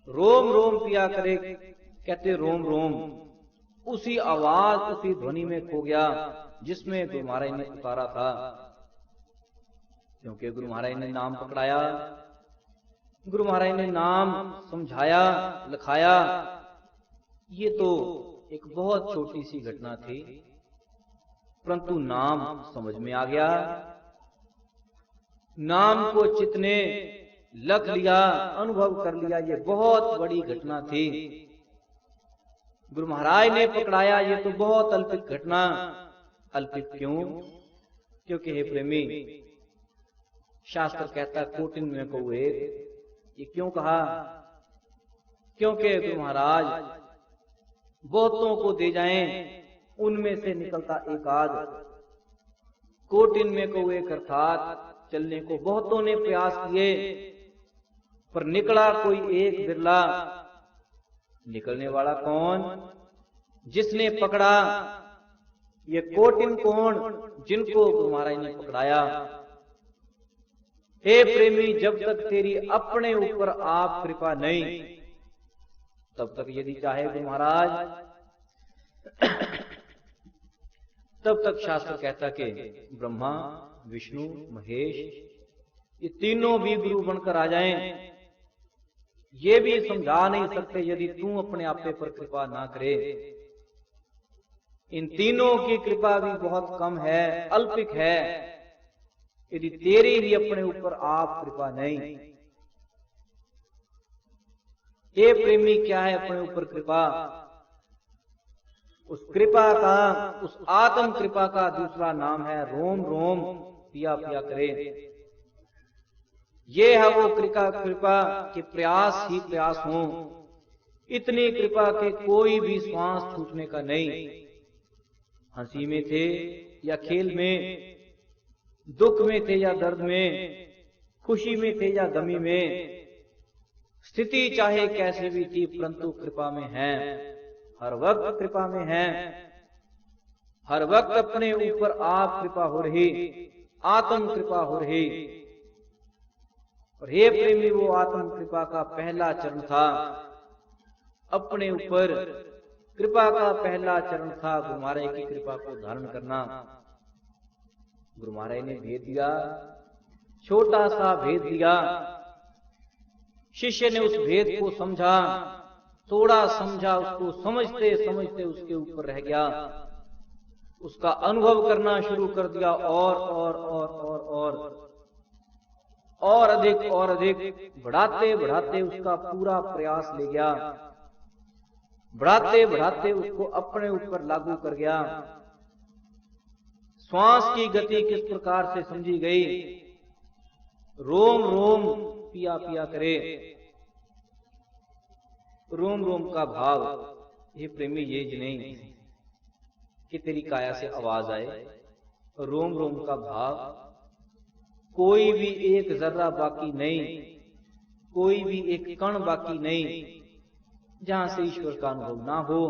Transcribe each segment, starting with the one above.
रोम रोम पिया करे, कहते रोम रोम उसी आवाज उसी ध्वनि में खो गया जिसमें गुरु महाराज ने पुकारा था। क्योंकि गुरु महाराज ने नाम पकड़ाया, गुरु महाराज ने नाम समझाया, लिखाया। ये तो एक बहुत छोटी सी घटना थी, परंतु नाम समझ में आ गया। नाम को चित्त ने लख लिया, अनुभव कर लिया। ये बहुत बड़ी घटना थी। गुरु महाराज ने पकड़ाया, ये तो बहुत अल्पित घटना। अल्पित क्यों? क्योंकि हे प्रेमी, शास्त्र कहता कोटिन में को एक। ये क्यों कहा? क्योंकि गुरु महाराज बहुतों को दे जाएं, उनमें से निकलता एक आध। कोटिन में को एक अर्थात चलने को बहुतों ने प्रयास किए, पर निकला कोई एक बिरला। निकलने वाला कौन? जिसने पकड़ा। ये कोटिन कौन? जिनको गुरु महाराज ने पकड़ाया। हे प्रेमी, जब तक तेरी अपने ऊपर आप कृपा नहीं, तब तक यदि चाहे गुरु महाराज, तब तक शास्त्र कहता कि ब्रह्मा, विष्णु, महेश ये तीनों भी गुरु बनकर आ जाएं, ये भी समझा नहीं सकते यदि तू अपने आपे पर कृपा ना करे। इन तीनों की कृपा भी बहुत कम है, अल्पिक है, यदि तेरी भी अपने ऊपर आप कृपा नहीं। हे प्रेमी, क्या है अपने ऊपर कृपा? उस कृपा का, उस आत्म कृपा का दूसरा नाम है रोम रोम पिया पिया करे। ये है वो कृपा के प्रयास ही प्रयास हो। इतनी कृपा के कोई भी श्वास छूटने का नहीं। हंसी में थे या खेल में, दुख में थे या दर्द में, खुशी में थे या गमी में, स्थिति चाहे कैसे भी थी, परंतु कृपा में है। हर वक्त कृपा में है। हर वक्त अपने ऊपर आप कृपा हो रही, आत्म कृपा हो रही। और हे प्रेमी, वो आत्म कृपा का पहला चरण था। अपने ऊपर कृपा का पहला चरण था गुरु महाराज की कृपा को धारण करना। गुरु महाराज ने भेद दिया, छोटा सा भेद दिया। शिष्य ने उस भेद को समझा, थोड़ा समझा, उसको समझते समझते उसके ऊपर रह गया। उसका अनुभव करना शुरू कर दिया, और अधिक बढ़ाते बढ़ाते उसका पूरा प्रयास ले गया। बढ़ाते बढ़ाते उसको अपने ऊपर लागू कर गया। श्वास की गति किस प्रकार से समझी गई? रोम रोम पिया पिया करे। रोम रोम का भाव, ये प्रेमी, ये नहीं कि तेरी काया से आवाज आए। रोम रोम का भाव, कोई भी एक जर्रा बाकी नहीं, कोई भी एक कण बाकी नहीं जहां से ईश्वर का अनुभव ना हो।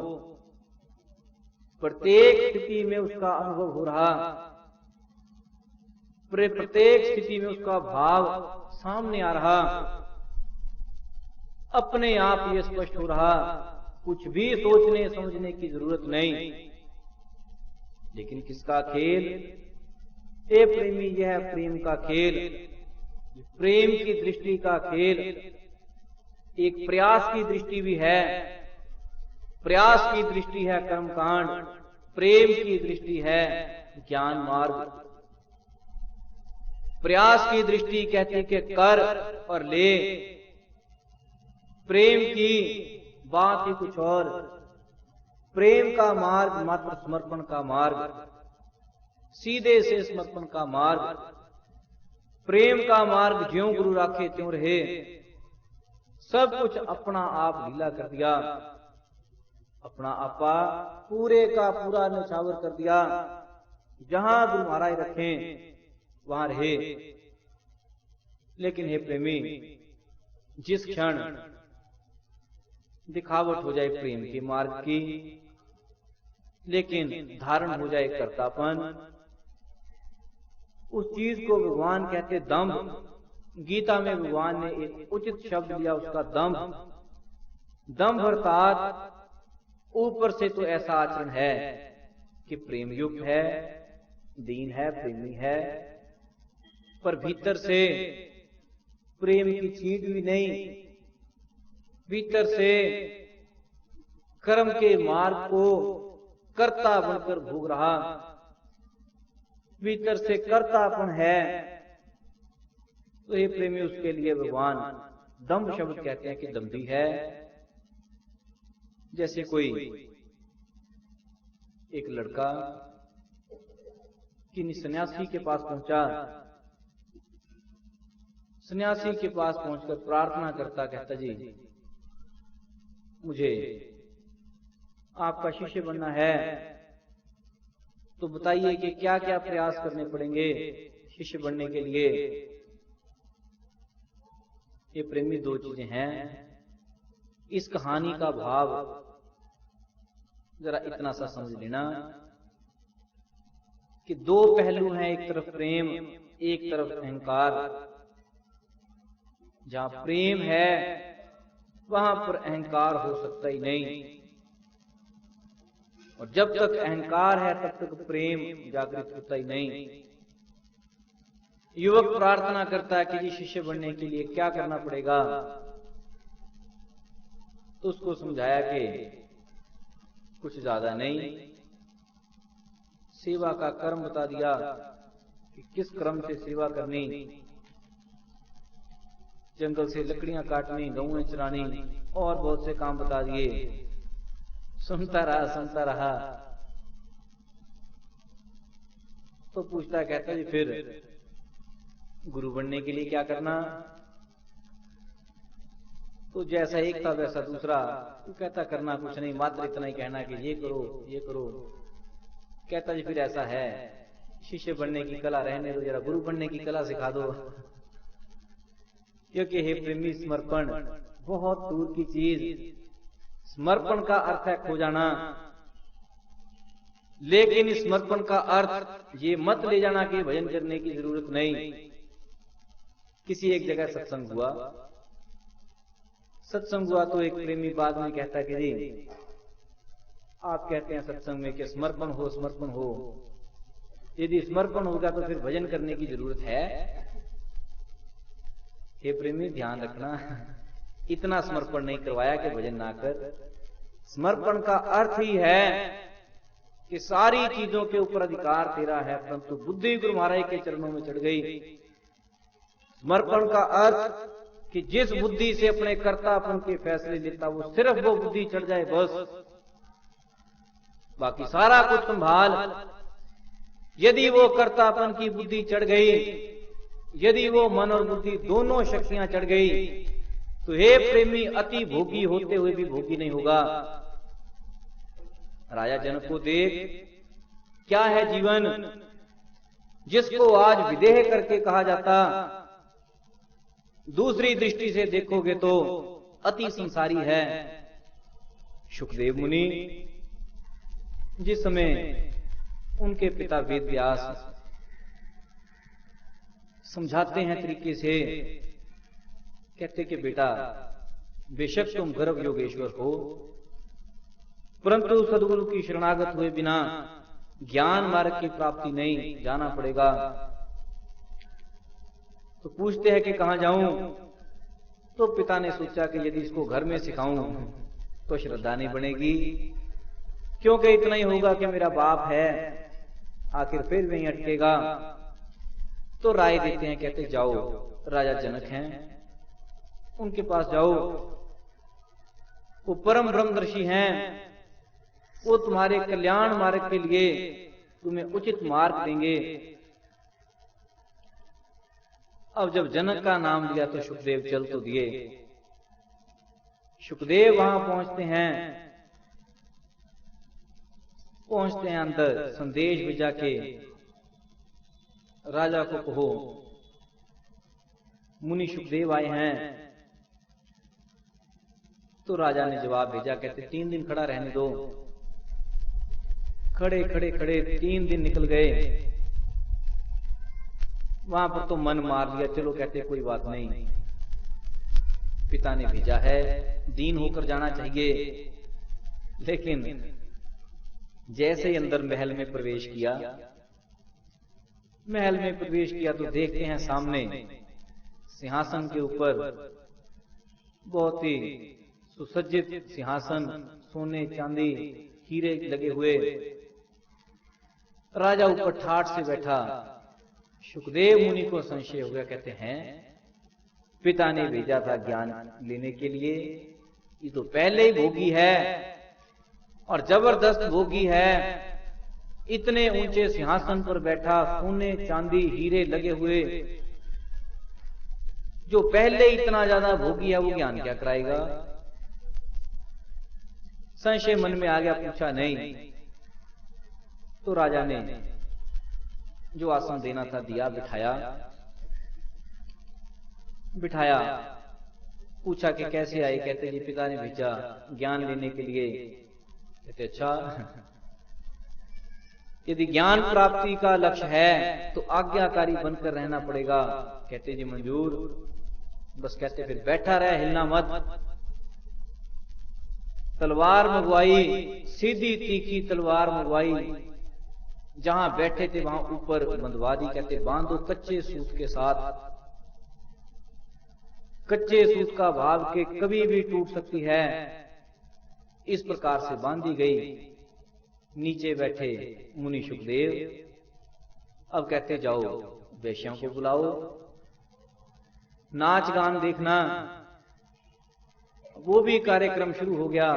प्रत्येक स्थिति में उसका अनुभव हो रहा, प्रत्येक स्थिति में उसका भाव सामने आ रहा, अपने आप ये स्पष्ट हो रहा। कुछ भी सोचने समझने की जरूरत नहीं। लेकिन किसका खेल? ए प्रेमी, यह प्रेम का खेल, प्रेम की दृष्टि का खेल। एक प्रयास की दृष्टि भी है। प्रयास की दृष्टि है कर्मकांड, प्रेम की दृष्टि है ज्ञान मार्ग। प्रयास की दृष्टि कहती कि कर और ले, प्रेम की बात ही कुछ और। प्रेम का मार्ग मात्र समर्पण का मार्ग, सीधे से समर्पण का मार्ग। प्रेम का मार्ग ज्यों गुरु राखे त्यों रहे। सब कुछ अपना आप ढीला कर दिया, अपना आपा पूरे का पूरा निछावर कर दिया। जहां गुरु महाराज रखें वहां रहे। लेकिन हे प्रेमी, जिस क्षण दिखावट हो जाए प्रेम के मार्ग की, लेकिन धारण हो जाए कर्तापन, उस चीज को भगवान कहते दंभ। गीता में भगवान ने एक उचित शब्द दिया, उसका दंभ। दंभ अर्थात ऊपर से तो ऐसा आचरण है कि प्रेम युक्त है, दीन है, प्रेमी है, पर भीतर से प्रेम की चींट भी नहीं, भीतर से कर्म के मार्ग को कर्ता बनकर भोग रहा, भीतर से कर्तापन है। तो ये प्रेमी उसके लिए भगवान दंभ शब्द कहते हैं कि दंभी है। जैसे कोई एक लड़का किन्हीं सन्यासी के पास पहुंचा, सन्यासी के पास पहुंचकर प्रार्थना करता, कहता जी मुझे आपका शिष्य बनना है, तो बताइए कि क्या क्या प्रयास करने पड़ेंगे शिष्य बनने के लिए। ये प्रेमी दो चीजें हैं। इस कहानी का भाव जरा इतना सा समझ लेना कि दो पहलू हैं, एक तरफ प्रेम, एक तरफ अहंकार। जहां प्रेम है वहां पर अहंकार हो सकता ही नहीं, और जब तक अहंकार है तब तक प्रेम जागृत होता ही नहीं। युवक प्रार्थना करता है कि जी शिष्य बनने के लिए क्या करना पड़ेगा, तो उसको समझाया कि कुछ ज्यादा नहीं, सेवा का कर्म बता दिया कि किस क्रम से सेवा करनी, जंगल से लकड़ियां काटनी, गऊं चरानी और बहुत से काम बता दिए। सुनता रहा। तो पूछता, कहता जी फिर गुरु बनने के लिए क्या करना। तो जैसा एक था वैसा दूसरा। वो कहता करना कुछ नहीं, मात्र इतना ही कहना कि ये करो ये करो। कहता जी फिर ऐसा है, शिष्य बनने की कला रहने दो, जरा गुरु बनने की कला सिखा दो। क्योंकि हे प्रेमी, समर्पण बहुत दूर की चीज। समर्पण का अर्थ है खो जाना, लेकिन समर्पण का अर्थ ये मत ले जाना कि भजन करने की जरूरत नहीं। किसी एक जगह सत्संग हुआ तो एक प्रेमी बाद में कहता कि जी आप कहते हैं सत्संग में कि समर्पण हो, यदि समर्पण होगा तो फिर भजन करने की जरूरत है। हे प्रेमी, ध्यान रखना, इतना समर्पण नहीं करवाया कि भजन ना कर। समर्पण का अर्थ ही है कि सारी चीजों के ऊपर अधिकार तेरा है, परंतु बुद्धि गुरु महाराज के चरणों में चढ़ गई। समर्पण का अर्थ कि जिस बुद्धि से अपने कर्तापन के फैसले लेता वो सिर्फ वो बुद्धि चढ़ जाए बस, बाकी सारा कुछ संभाल। यदि वो कर्तापन की बुद्धि चढ़ गई, यदि वो मन और बुद्धि दोनों शक्तियां चढ़ गई, तो हे प्रेमी, अति भोगी होते हुए भी भोगी नहीं होगा। राजा जनक को देख, क्या है जीवन जिसको आज विदेह करके कहा जाता, दूसरी दृष्टि से देखोगे तो अति संसारी है। शुकदेव मुनि जिस समय उनके पिता वेद व्यास समझाते हैं तरीके से, कहते कि बेटा बेशक तुम गर्भ योगेश्वर हो, परंतु सदगुरु की शरणागत हुए बिना ज्ञान मार्ग की प्राप्ति नहीं, जाना पड़ेगा। तो पूछते हैं कि कहां जाऊं। तो पिता ने सोचा कि यदि इसको घर में सिखाऊं तो श्रद्धा नहीं बनेगी, क्योंकि इतना ही होगा कि मेरा बाप है, आखिर फिर वहीं अटकेगा। तो राय देते हैं, कहते जाओ, राजा जनक हैं, उनके पास जाओ, वो परम ब्रह्मदर्शी हैं, वो तुम्हारे कल्याण मार्ग के लिए तुम्हें उचित मार्ग देंगे। अब जब जनक का नाम लिया तो शुकदेव चल तो दिए। शुकदेव वहां पहुंचते हैं अंदर, संदेश भेजा के राजा को कहो मुनि शुकदेव आए हैं। तो राजा ने जवाब भेजा, कहते 3 दिन खड़ा रहने दो। खड़े 3 दिन निकल गए। वहां पर तो मन मार लिया, चलो कहते कोई बात नहीं, पिता ने भेजा है, दीन होकर जाना चाहिए। लेकिन जैसे ही अंदर महल में प्रवेश किया, तो देखते हैं सामने सिंहासन के ऊपर, बहुत ही सुसज्जित सिंहासन, सोने चांदी हीरे लगे हुए, राजा ऊपर ठाठ से बैठा। शुकदेव मुनि को संशय हो गया, कहते हैं पिता ने भेजा था ज्ञान लेने के लिए, ये तो पहले ही भोगी है और जबरदस्त भोगी है, इतने ऊंचे सिंहासन पर बैठा, सोने चांदी हीरे लगे हुए, जो पहले इतना ज्यादा भोगी है वो ज्ञान क्या कराएगा। संशय मन में आ गया, पूछा नहीं। तो राजा ने जो आसन देना था दिया, बिठाया। पूछा कि कैसे आए, कहते जी पिता ने भेजा ज्ञान लेने के लिए। कहते अच्छा, यदि ज्ञान प्राप्ति का लक्ष्य है तो आज्ञाकारी बनकर रहना पड़ेगा। कहते जी मंजूर। बस कहते फिर बैठा रहे, हिलना मत। तलवार मंगवाई, सीधी तीखी तलवार मंगवाई, जहां बैठे थे वहां ऊपर बंधवा दी। कहते बांधो कच्चे सूत के साथ, कच्चे सूत का भाव के कभी भी टूट सकती है, इस प्रकार से बांधी गई। नीचे बैठे मुनि शुकदेव। अब कहते जाओ वेश्याओं को बुलाओ, नाच गान देखना। वो भी कार्यक्रम शुरू हो गया,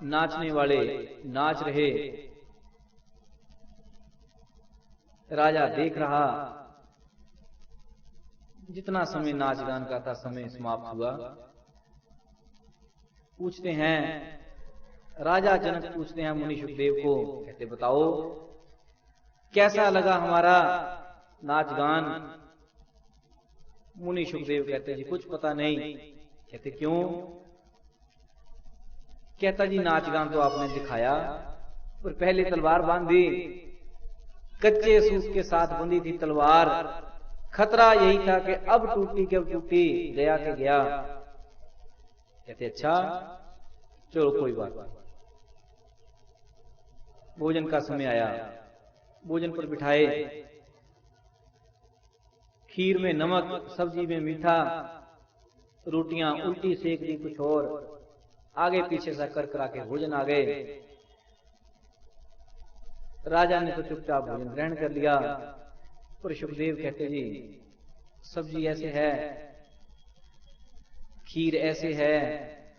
नाचने वाले नाच रहे, राजा देख रहा। जितना समय नाच गान का था, समय समाप्त हुआ। पूछते हैं राजा जनक, पूछते हैं मुनि शुकदेव को, कहते बताओ कैसा लगा हमारा नाच गान। मुनि शुकदेव कहते जी कुछ पता नहीं। कहते क्यों। कहता जी नाच गान तो आपने दिखाया, पर पहले तलवार बांधी, कच्चे सूत के साथ बंधी थी तलवार। खतरा यही था कि अब टूटी के अब टूटी, गया के गया। कहते अच्छा चलो कोई बात नहीं। भोजन का समय आया, भोजन पर बिठाए। खीर में नमक, सब्जी में मीठा, रोटियां उल्टी सेक दी, कुछ और आगे पीछे सा कर करा के भोजन आ गए। राजा ने तो चुपचाप भोजन ग्रहण कर लिया। पर शुकदेव कहते जी सब्जी ऐसे है, खीर ऐसे है,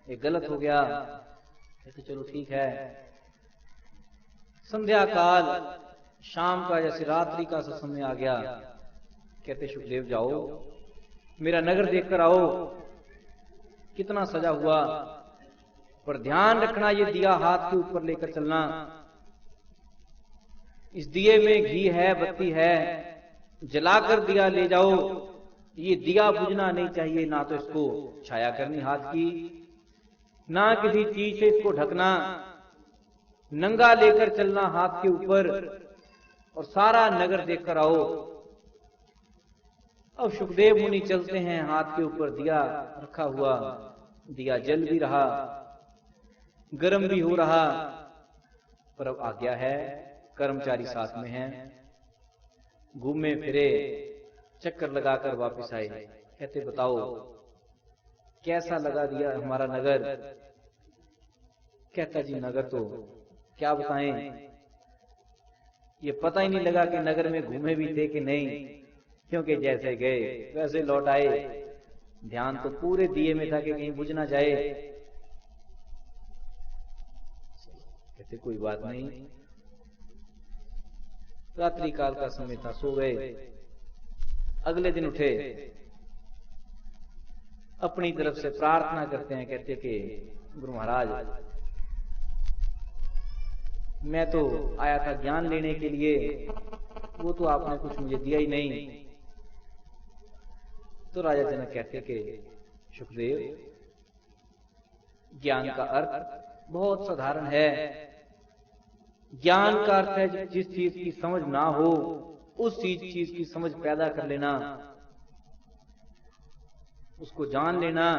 ये गलत हो गया। कहते चलो ठीक है। संध्या काल, शाम का जैसे रात्रि का सा समय आ गया। कहते शुकदेव जाओ मेरा नगर देखकर आओ, कितना सजा हुआ, पर ध्यान रखना ये दिया हाथ के ऊपर लेकर चलना। इस दिए में घी है, बत्ती है, जलाकर दिया ले जाओ। ये दिया बुझना नहीं चाहिए, ना तो इसको छाया करनी हाथ की, ना किसी चीज से इसको ढकना। नंगा लेकर चलना हाथ के ऊपर, और सारा नगर देखकर आओ। अब शुकदेव मुनि चलते हैं, हाथ के ऊपर दिया रखा हुआ, दिया जल भी रहा, गर्म भी हो रहा। पर अब आज्ञा है, कर्मचारी साथ में हैं, घूमे फिरे, चक्कर लगाकर वापस आए। कहते बताओ कैसा लगा दिया हमारा नगर। कहता जी नगर तो क्या बताएं, ये पता ही नहीं लगा कि नगर में घूमे भी थे कि नहीं, क्योंकि जैसे गए वैसे लौट आए। ध्यान तो पूरे दिए में था कि कहीं बुझ ना जाए। कहते कोई बात नहीं। रात्रि काल का समय था, सो गए। अगले दिन उठे, अपनी तरफ से प्रार्थना करते हैं। कहते कि गुरु महाराज मैं तो आया था ज्ञान लेने के लिए, वो तो आपने कुछ मुझे दिया ही नहीं। तो राजा जनक कहते कि शुकदेव ज्ञान का अर्थ बहुत साधारण है। ज्ञान का अर्थ है जिस चीज की समझ ना हो उस चीज की समझ पैदा कर लेना, उसको जान लेना।